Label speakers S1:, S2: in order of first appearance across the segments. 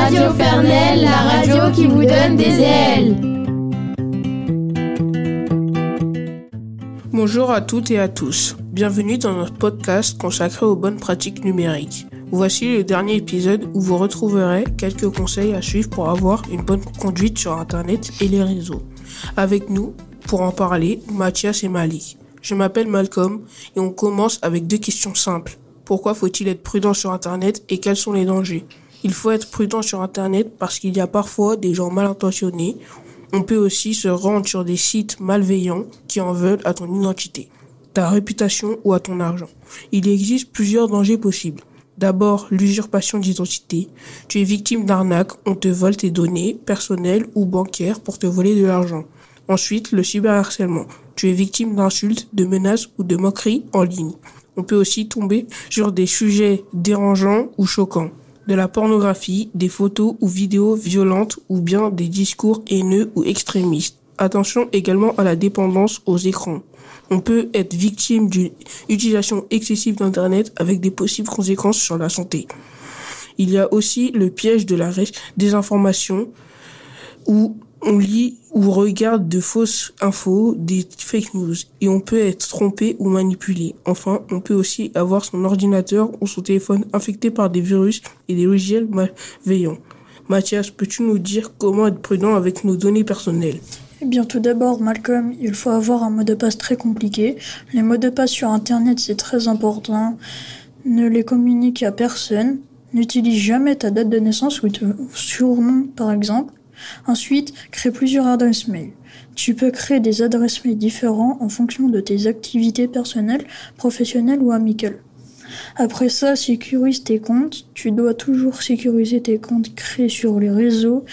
S1: Radio Fernel, la radio qui vous donne des ailes.
S2: Bonjour à toutes et à tous. Bienvenue dans notre podcast consacré aux bonnes pratiques numériques. Voici le dernier épisode où vous retrouverez quelques conseils à suivre pour avoir une bonne conduite sur Internet et les réseaux. Avec nous, pour en parler, Mathias et Malik. Je m'appelle Malcolm et on commence avec 2 questions simples. Pourquoi faut-il être prudent sur Internet et quels sont les dangers ? Il faut être prudent sur Internet parce qu'il y a parfois des gens mal intentionnés. On peut aussi se rendre sur des sites malveillants qui en veulent à ton identité, ta réputation ou à ton argent. Il existe plusieurs dangers possibles. D'abord, l'usurpation d'identité. Tu es victime d'arnaques, on te vole tes données personnelles ou bancaires pour te voler de l'argent. Ensuite, le cyberharcèlement. Tu es victime d'insultes, de menaces ou de moqueries en ligne. On peut aussi tomber sur des sujets dérangeants ou choquants. De la pornographie, des photos ou vidéos violentes ou bien des discours haineux ou extrémistes. Attention également à la dépendance aux écrans. On peut être victime d'une utilisation excessive d'Internet avec des possibles conséquences sur la santé. Il y a aussi le piège de la désinformation où on lit ou regarde de fausses infos, des fake news, et on peut être trompé ou manipulé. Enfin, on peut aussi avoir son ordinateur ou son téléphone infecté par des virus et des logiciels malveillants. Mathias, peux-tu nous dire comment être prudent avec nos données personnelles ?
S3: Eh bien, tout d'abord, Malcolm, il faut avoir un mot de passe très compliqué. Les mots de passe sur Internet, c'est très important. Ne les communique à personne. N'utilise jamais ta date de naissance ou ton surnom, par exemple. Ensuite, crée plusieurs adresses mail. Tu peux créer des adresses mail différentes en fonction de tes activités personnelles, professionnelles ou amicales. Après ça, sécurise tes comptes. Tu dois toujours sécuriser tes comptes créés sur les réseaux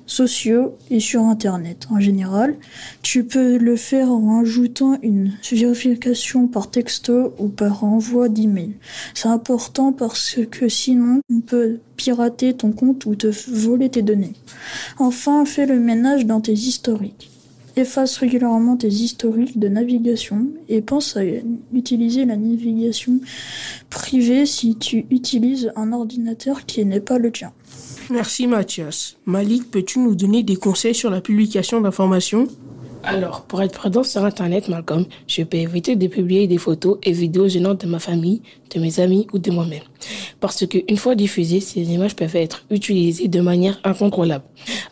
S3: sociaux et sur Internet en général. Tu peux le faire en ajoutant une vérification par texto ou par envoi d'email. C'est important parce que sinon on peut pirater ton compte ou te voler tes données. Enfin, fais le ménage dans tes historiques. Efface régulièrement tes historiques de navigation et pense à utiliser la navigation privée si tu utilises un ordinateur qui n'est pas le tien.
S2: Merci Mathias. Malik, peux-tu nous donner des conseils sur la publication d'informations ?
S4: Alors, pour être prudent sur Internet, Malcolm, je peux éviter de publier des photos et vidéos gênantes de ma famille, de mes amis ou de moi-même. Parce qu'une fois diffusées, ces images peuvent être utilisées de manière incontrôlable.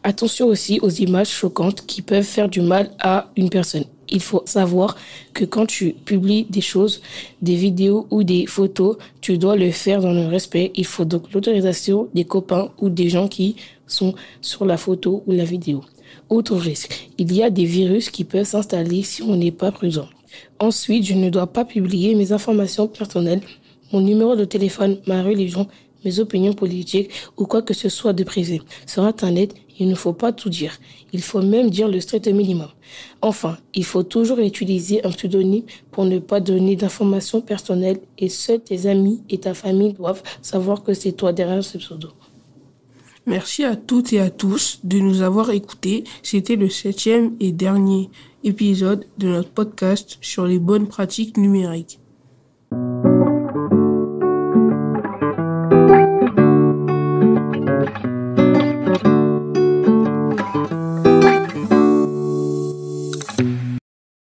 S4: Attention aussi aux images choquantes qui peuvent faire du mal à une personne. Il faut savoir que quand tu publies des choses, des vidéos ou des photos, tu dois le faire dans le respect. Il faut donc l'autorisation des copains ou des gens qui sont sur la photo ou la vidéo. Autre risque, il y a des virus qui peuvent s'installer si on n'est pas prudent. Ensuite, je ne dois pas publier mes informations personnelles, mon numéro de téléphone, ma religion, mes opinions politiques ou quoi que ce soit de privé. Sur Internet, il ne faut pas tout dire. Il faut même dire le strict minimum. Enfin, il faut toujours utiliser un pseudonyme pour ne pas donner d'informations personnelles et seuls tes amis et ta famille doivent savoir que c'est toi derrière ce pseudo.
S2: Merci à toutes et à tous de nous avoir écoutés. C'était le 7e et dernier épisode de notre podcast sur les bonnes pratiques numériques.